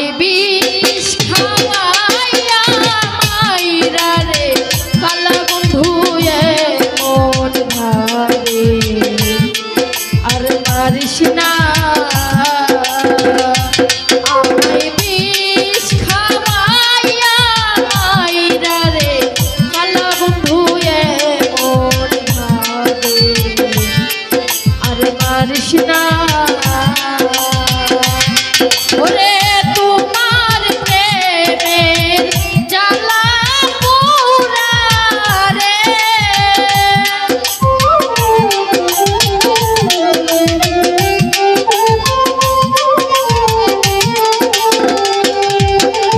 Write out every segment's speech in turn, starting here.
আমায় বিষ খাওয়াইয়া মাইরা রে কালা বন্ধু মন ভারে আর মারিস না আমায় বিষ খাওয়াইয়া মাইরা রে কালা বন্ধু মন ভারে আর মারিস না ওরে তোমার প্রেমের জ্বালা পুরা রে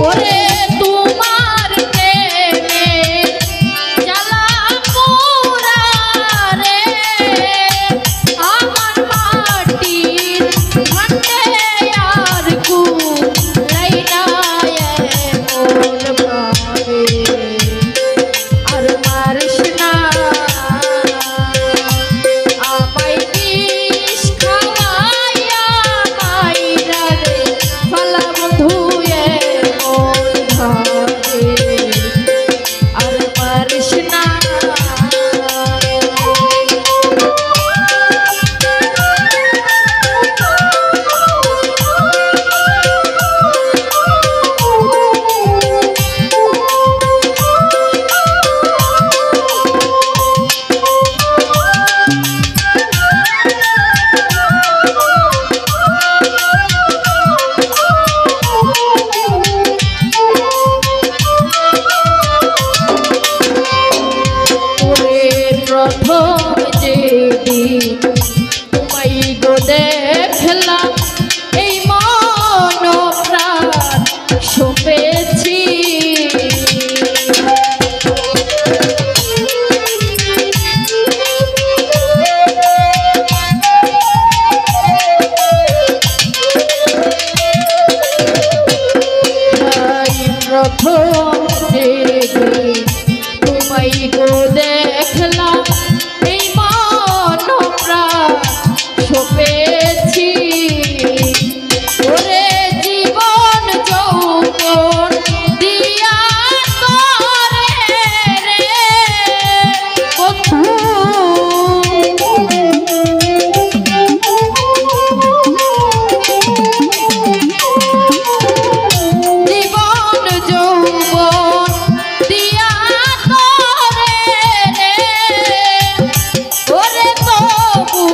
ওরে তোমার প্রেমের জ্বালা পুরা রে আমার মাটির ভান্ডে আর কুলাই না মন ভাবে আর মারিস না আমায় বিষ খাওয়াইয়া মাইরা রে কালা বন্ধু মন ভাবে আর মারিস না প্রথম যেদিন তোমায় গো দেখলাম এই মন প্রাণ সপেছি প্রথম যেদিন তোমায় গো দেখলাম এই মন প্রাণ সপেছি ওরে জীবন যৌবন দিয়া করে রে বন্ধু জীবন যৌবন দিয়া করে রে ওরে তবু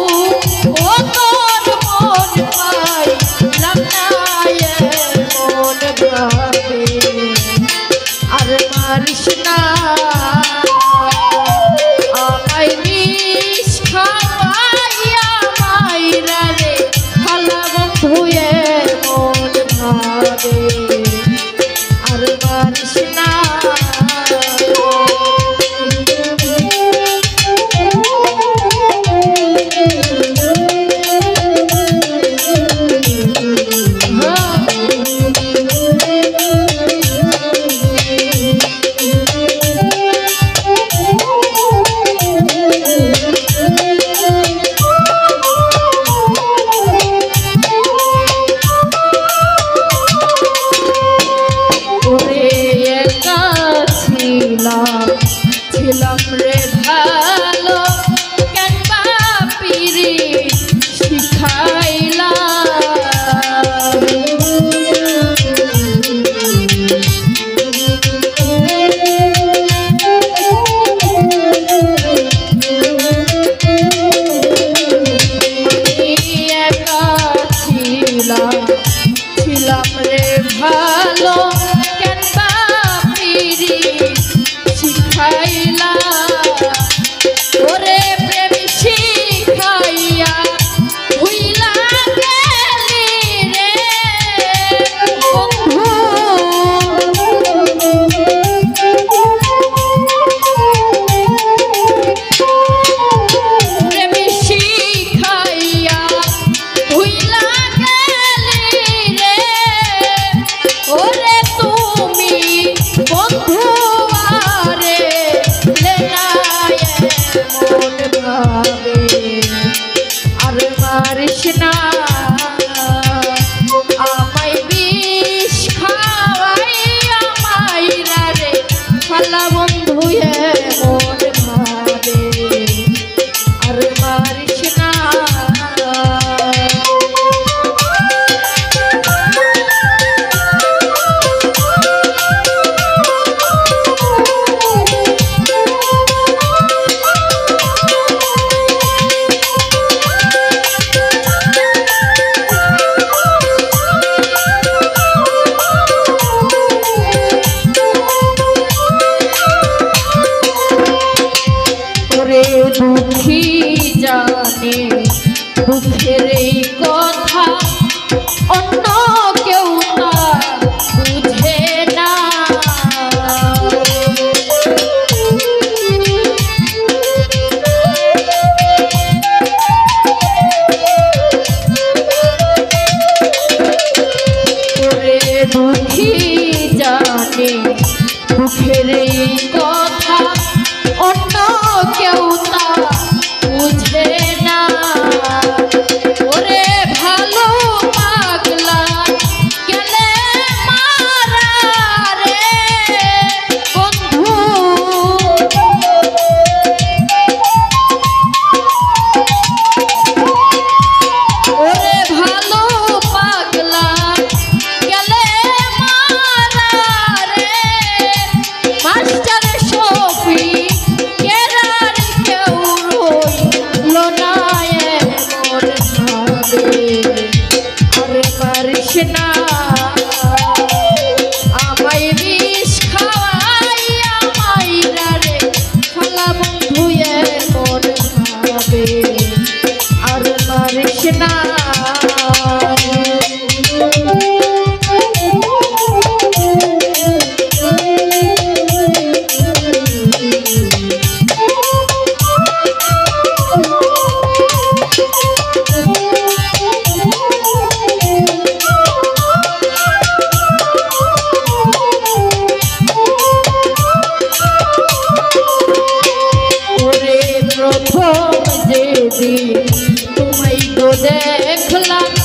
ও তোর মন পাইলাম না মন ভাবে আর মারিস না আমায় বিষ খাওয়াইয়া মাইরা রে কালা বন্ধু মন ভাবে আর মারিস না ছিলাম রে ভালো কেন বাপিরি শিখাইলা ছিলাম রে ভালো কেন বাপিরি শিখাইলা ওরে প্রেম শিখাইয়া ভুইলা গেলি রে বন্ধু প্রেম শিখাইয়া ভুইলা গেলি রে ওরে আরে পারিস না আমায় বিষ খাওয়াইয়া মাইরা রে ফালা বন্ধু এমন ভাবে আর পারিস না প্রথম যেদিন তোমায় তো দেখলাম